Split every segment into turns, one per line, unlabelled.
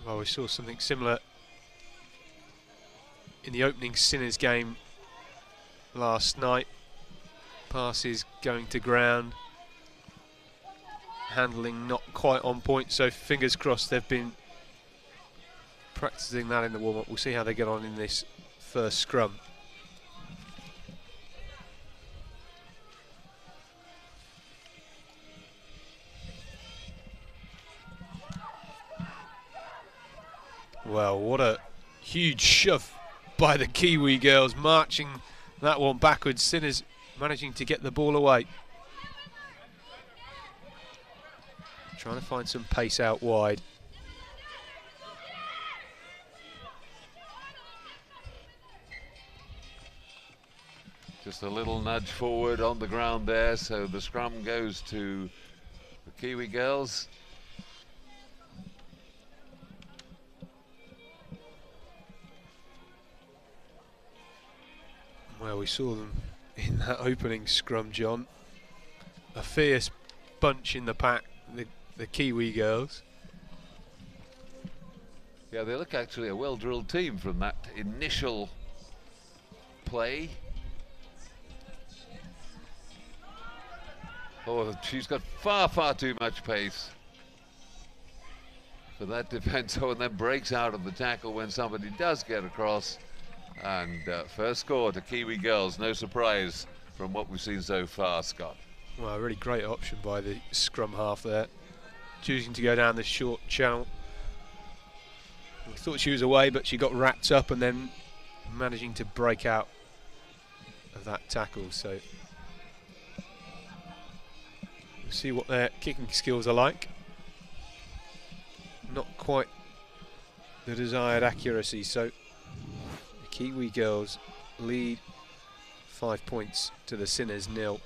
Well, we saw something similar in the opening Sinners game last night. Passes going to ground, handling not quite on point, so fingers crossed they've been practicing that in the warm-up. We'll see how they get on in this first scrum. Well, what a huge shove by the Kiwi girls, marching that one backwards. Sinners managing to get the ball away. Trying to find some pace out wide.
Just a little nudge forward on the ground there, so the scrum goes to the Kiwi girls.
Well, we saw them in that opening scrum, John. A fierce bunch in the pack, the Kiwi girls.
Yeah, they look actually a well-drilled team from that initial play. Oh, she's got far, far too much pace for that defence. Oh, and then breaks out of the tackle when somebody does get across. And first score to Kiwi girls, no surprise from what we've seen so far, Scott.
Well, a really great option by the scrum half there, choosing to go down the short channel. We thought she was away, but she got wrapped up and then managing to break out of that tackle. So we'll see what their kicking skills are like. Not quite the desired accuracy, so Kiwi girls lead 5 points to the Sinners 0.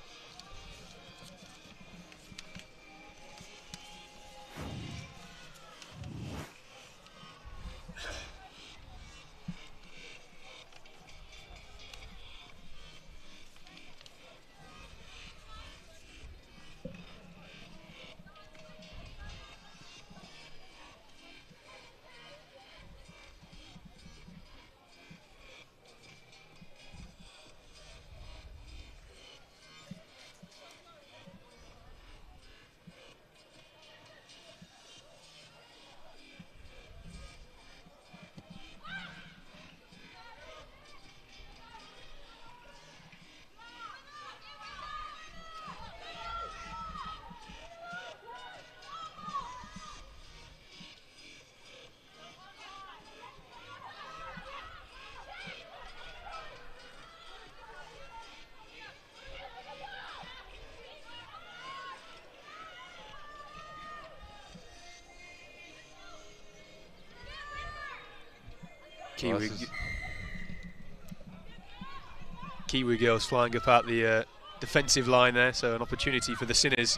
Kiwi girls flying up out the defensive line there, so an opportunity for the Sinners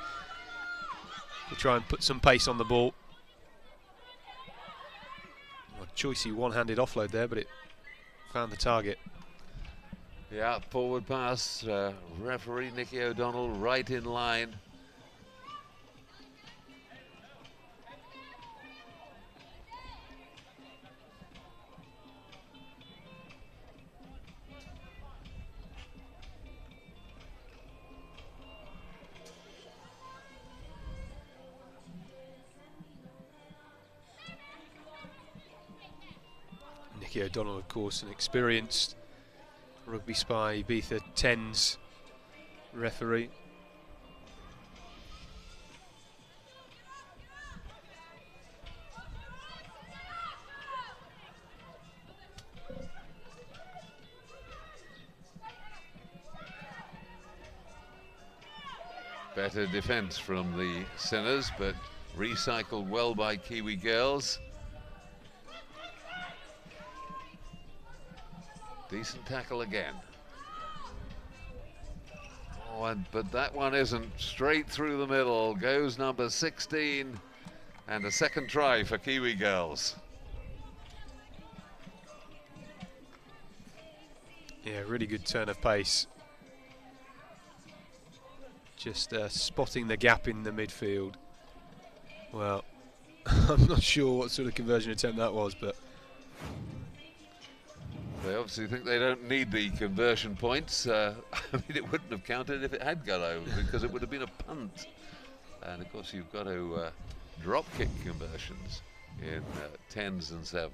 to try and put some pace on the ball. A choicey one-handed offload there, but it found the target.
Yeah, forward pass, referee Nicky O'Donnell right in line.
Nicky O'Donnell, of course, an experienced Rugby Spy Ibiza 10s referee.
Better defence from the Sinners, but recycled well by Kiwi girls. Decent tackle again. Oh, but that one isn't. Straight through the middle goes number 16, and a second try for Kiwi girls.
Yeah, really good turn of pace. Just spotting the gap in the midfield. Well, I'm not sure what sort of conversion attempt that was, but
they obviously think they don't need the conversion points. I mean, it wouldn't have counted if it had gone over, because it would have been a punt. And of course, you've got to drop kick conversions in 10s and 7s.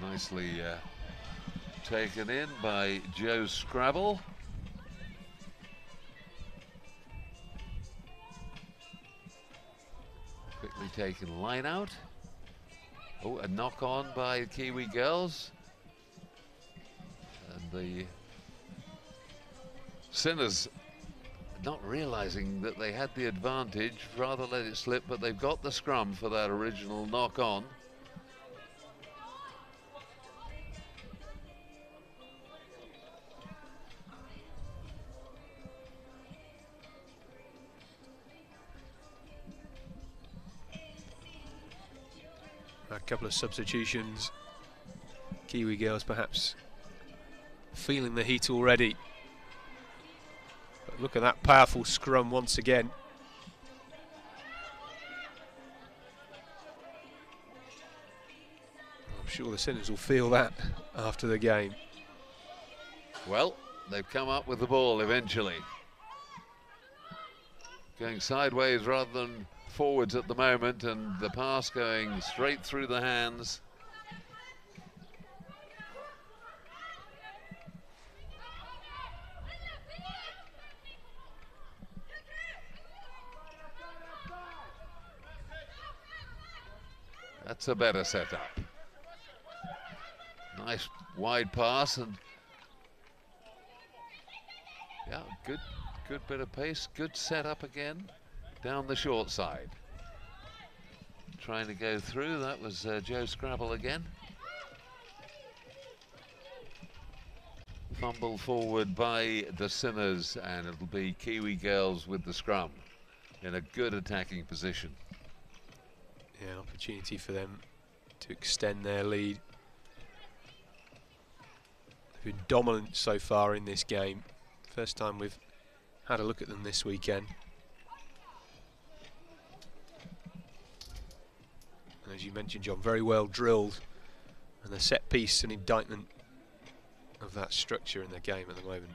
Nicely taken in by Joe Scrabble. Quickly taken line out. Oh, a knock on by the Kiwi girls. And the Sinners not realizing that they had the advantage, rather let it slip, but they've got the scrum for that original knock on.
a couple of substitutions. Kiwi girls perhaps feeling the heat already. But look at that powerful scrum once again. I'm sure the Sinners will feel that after the game.
Well, they've come up with the ball eventually. Going sideways rather than forwards at the moment, and the pass going straight through the hands. That's a better setup. Nice wide pass, and yeah, good bit of pace, good setup again down the short side. Trying to go through, that was Joe Scrabble again. Fumble forward by the Sinners, and it'll be Kiwi girls with the scrum in a good attacking position.
Yeah, an opportunity for them to extend their lead. They've been dominant so far in this game. First time we've had a look at them this weekend. And as you mentioned, John, very well drilled, and the set piece an indictment of that structure in the game at the moment.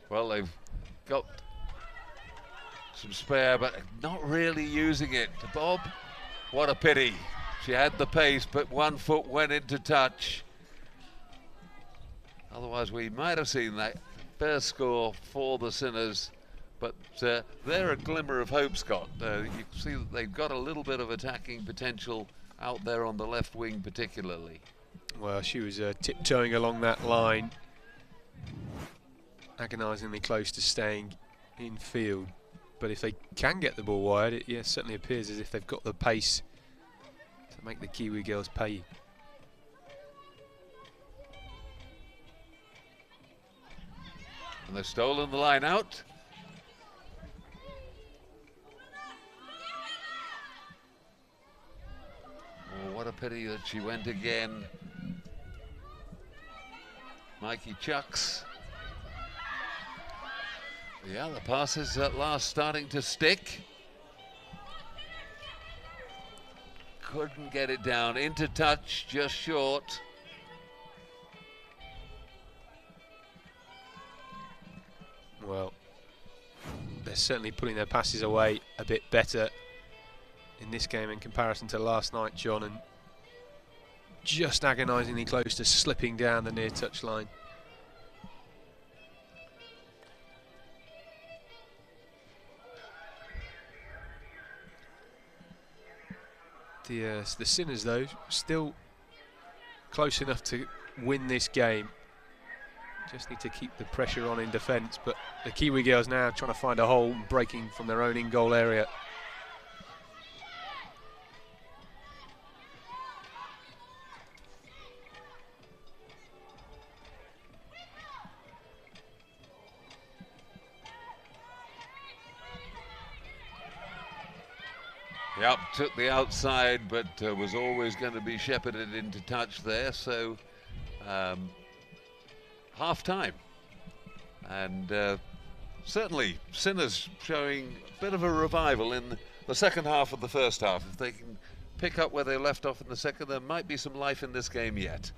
Well, they've got some spare, but not really using it. Bob, what a pity. She had the pace, but one foot went into touch. Otherwise, we might have seen that first score for the Sinners, but they're a glimmer of hope, Scott. You can see that they've got a little bit of attacking potential out there on the left wing particularly.
Well, she was tiptoeing along that line, agonisingly close to staying in field. But if they can get the ball wide, it certainly appears as if they've got the pace to make the Kiwi girls pay.
And they've stolen the line out. Oh, what a pity that she went again. Mikey Chucks. Yeah, the pass is at last starting to stick. Couldn't get it down, into touch, just short.
Well, they're certainly putting their passes away a bit better in this game in comparison to last night, John, and just agonisingly close to slipping down the near touch line. The Sinners, though, still close enough to win this game. Just need to keep the pressure on in defence, but the Kiwi girls now trying to find a hole, breaking from their own in-goal area.
Yep, took the outside, but was always going to be shepherded into touch there. So half time, and certainly Sinners showing a bit of a revival in the second half of the first half. If they can pick up where they left off in the second, there might be some life in this game yet.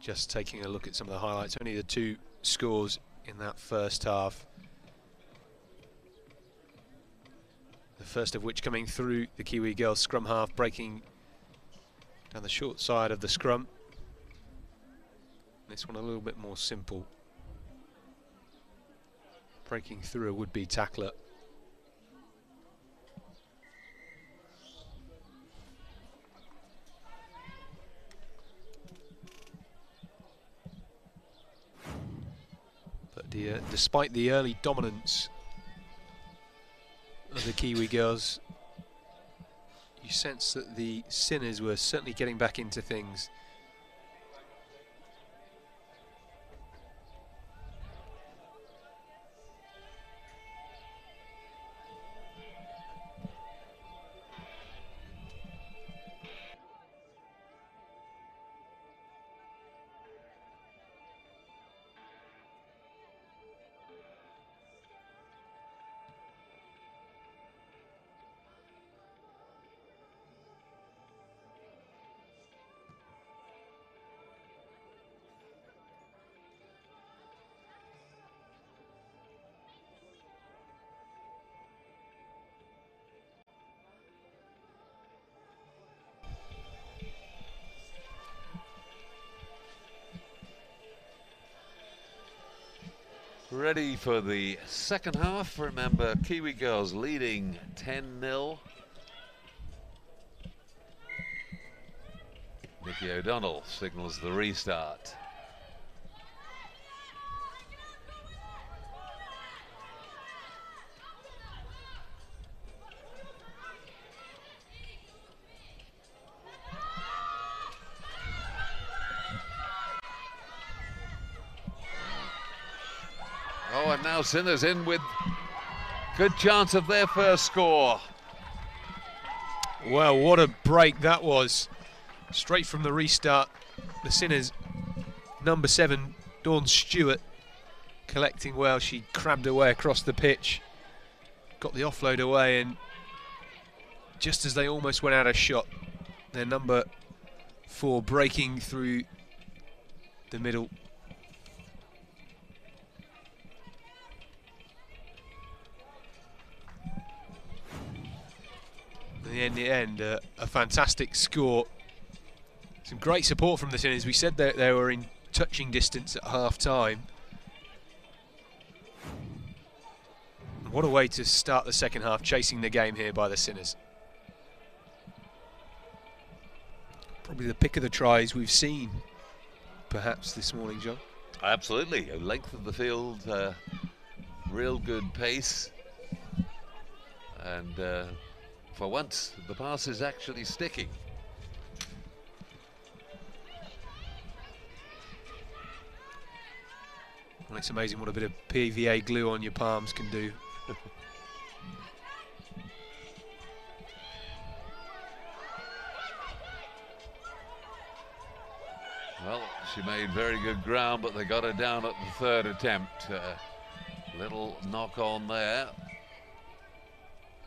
Just taking a look at some of the highlights, only the 2 scores in that first half. The first of which coming through the Kiwi girls scrum half, breaking down the short side of the scrum. This one a little bit more simple. Breaking through a would-be tackler. Despite the early dominance of the Kiwi girls, you sense that the Sinners were certainly getting back into things.
Ready for the second half. Remember, Kiwi girls leading 10-0. Nicky O'Donnell signals the restart. Oh, and now Sinners in with good chance of their first score.
Well, what a break that was. Straight from the restart, the Sinners, number 7, Dawn Stewart, collecting well. She crabbed away across the pitch, got the offload away, and just as they almost went out of shot, their number 4 breaking through the middle. In the end, a fantastic score. Some great support from the Sinners. We said that they were in touching distance at half-time. What a way to start the second half, chasing the game here by the Sinners. Probably the pick of the tries we've seen, perhaps, this morning, John.
Absolutely. Length of the field, real good pace. And for once, the pass is actually sticking.
Well, it's amazing what a bit of PVA glue on your palms can do.
Well, she made very good ground, but they got her down at the third attempt. Little knock on there.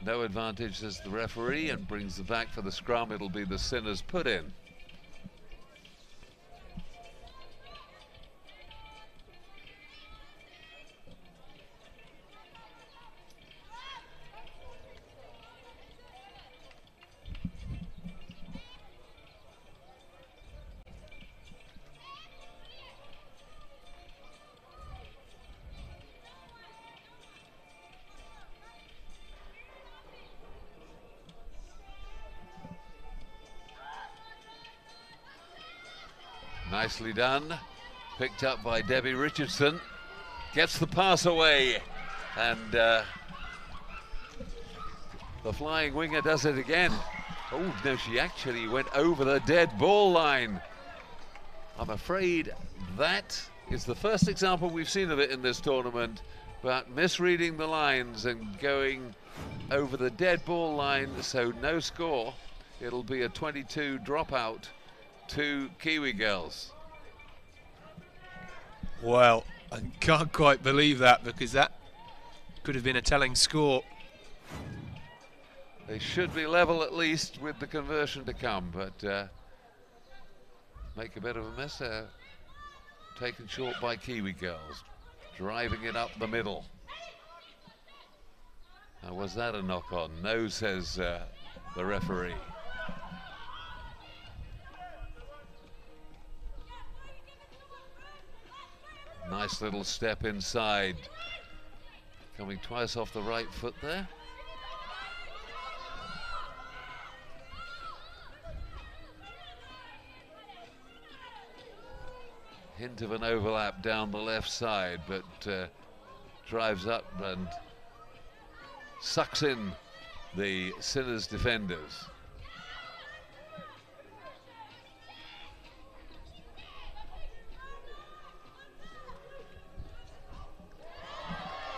No advantage, says the referee, and brings the back for the scrum. It'll be the Sinners put in. Nicely done. Picked up by Debbie Richardson. Gets the pass away. And the flying winger does it again. Oh, no, she actually went over the dead ball line. I'm afraid that is the first example we've seen of it in this tournament, but misreading the lines and going over the dead ball line, so no score. It'll be a 22 dropout to Kiwi girls.
Well, I can't quite believe that, because that could have been a telling score.
They should be level at least with the conversion to come, but make a bit of a mess there. Taken short by Kiwi girls, driving it up the middle. Now, was that a knock on? No, says the referee. Nice little step inside. Coming twice off the right foot there. Hint of an overlap down the left side, but drives up and sucks in the Sinners defenders.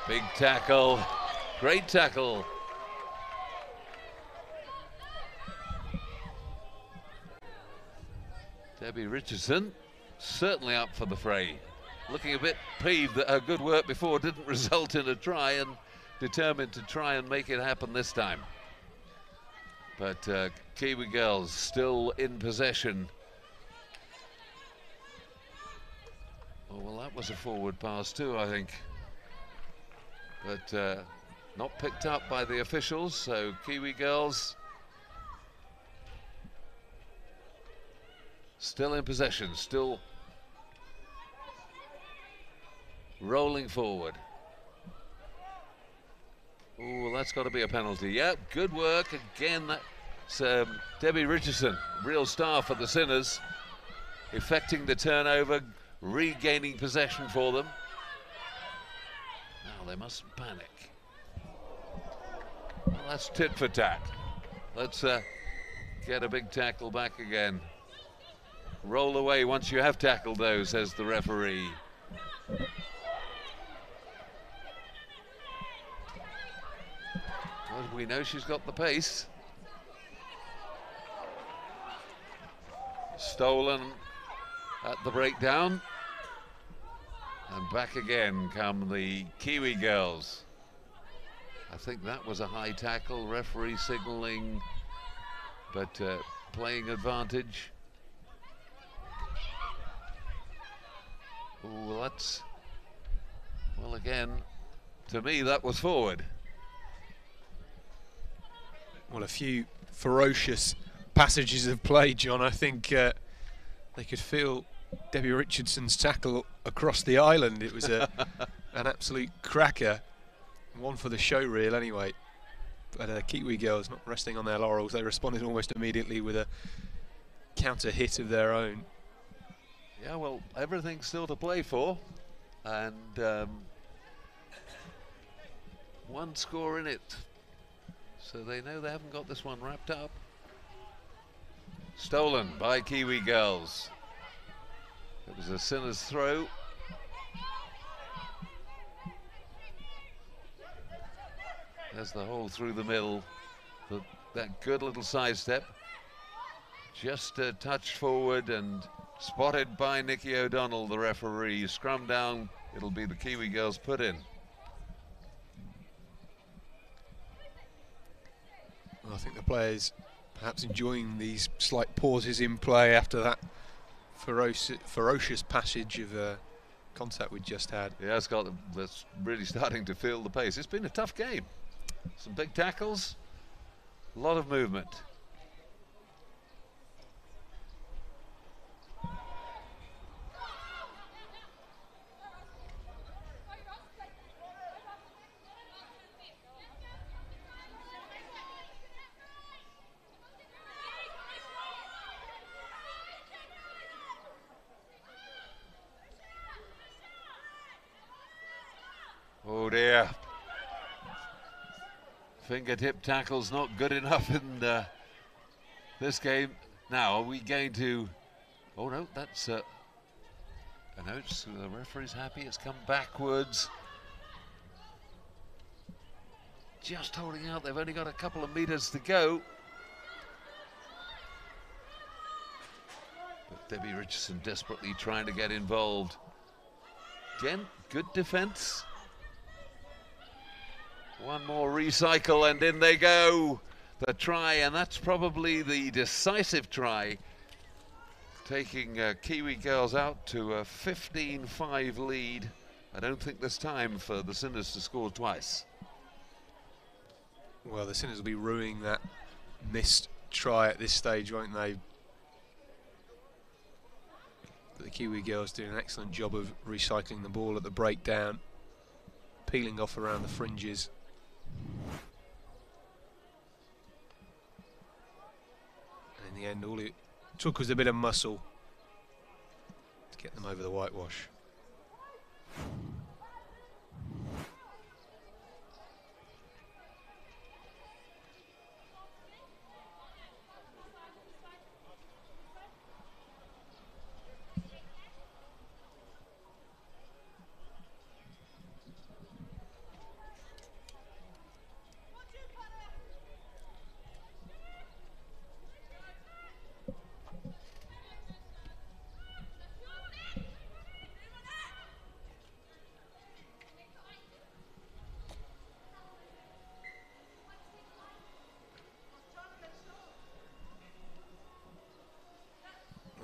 Big tackle, great tackle. Debbie Richardson certainly up for the fray. Looking a bit peeved that her good work before didn't result in a try, and determined to try and make it happen this time. But Kiwi girls still in possession. Oh, well, that was a forward pass too, I think. But not picked up by the officials, so Kiwi girls still in possession, still rolling forward. Oh, that's got to be a penalty. Yep, good work again. That's Debbie Richardson, real star for the Sinners, effecting the turnover, regaining possession for them. Now they mustn't panic. Well, that's tit for tat. Let's get a big tackle back again. Roll away once you have tackled those, says the referee. Well, we know she's got the pace. Stolen at the breakdown. And back again come the Kiwi girls. I think that was a high tackle, referee signalling, but playing advantage. Oh, well, that's, well, again, to me that was forward.
Well, a few ferocious passages of play, John. I think they could feel Debbie Richardson's tackle across the island. It was an absolute cracker. One for the show reel anyway. But Kiwi girls not resting on their laurels. They responded almost immediately with a counter hit of their own.
Yeah, well, everything's still to play for. And one score in it. So they know they haven't got this one wrapped up. Stolen by Kiwi girls. It was a Sinners throw. There's the hole through the middle. That good little sidestep. Just touched forward and spotted by Nikki O'Donnell, the referee. Scrum down. It'll be the Kiwi girls put in.
Well, I think the players perhaps enjoying these slight pauses in play after that ferocious passage of contact we just had.
Yeah, Scott, that's really starting to feel the pace. It's been a tough game. Some big tackles, a lot of movement. dear. Fingertip tackle's not good enough in this game. Now, are we going to... Oh no, that's... no, the referee's happy, it's come backwards. Just holding out, they've only got a couple of meters to go. But Debbie Richardson desperately trying to get involved. Again, good defense. One more recycle and in they go. The try, and that's probably the decisive try, taking Kiwi girls out to a 15-5 lead. I don't think there's time for the Sinners to score twice.
Well, the Sinners will be ruining that missed try at this stage, won't they? But the Kiwi girls doing an excellent job of recycling the ball at the breakdown, peeling off around the fringes. And in the end, all it took was a bit of muscle to get them over the whitewash.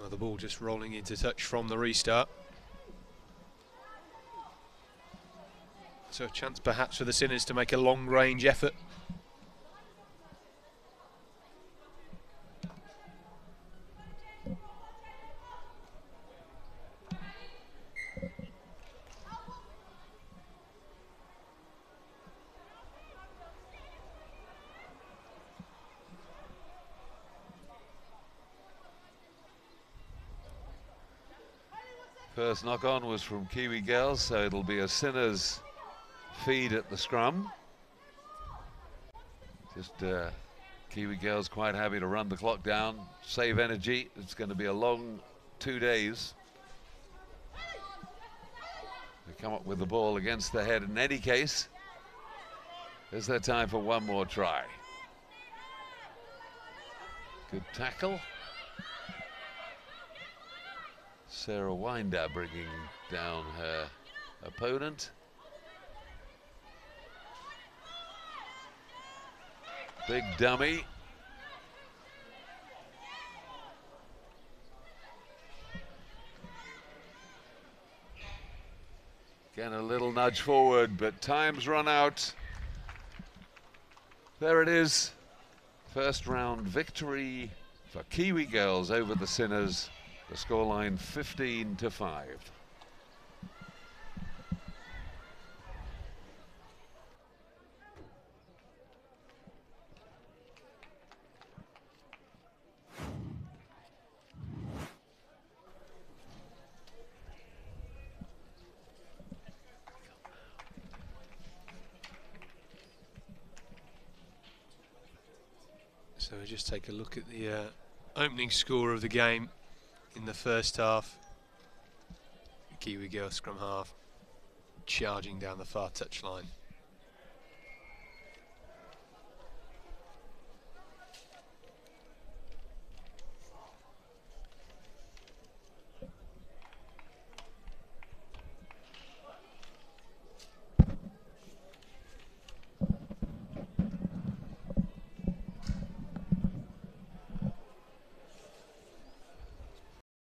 The ball just rolling into touch from the restart. So a chance perhaps for the Sinners to make a long range effort.
First knock on was from Kiwi girls, so it'll be a Sinners feed at the scrum. Just Kiwi girls quite happy to run the clock down, save energy. It's going to be a long 2 days. They come up with the ball against the head in any case. Is there time for one more try? Good tackle. Sarah Winder bringing down her opponent. Big dummy. Again, a little nudge forward, but time's run out. There it is. First round victory for Kiwi girls over the Sinners. The scoreline 15-5.
So we'll just take a look at the opening score of the game. In the first half, the Kiwi girls scrum half charging down the far touchline.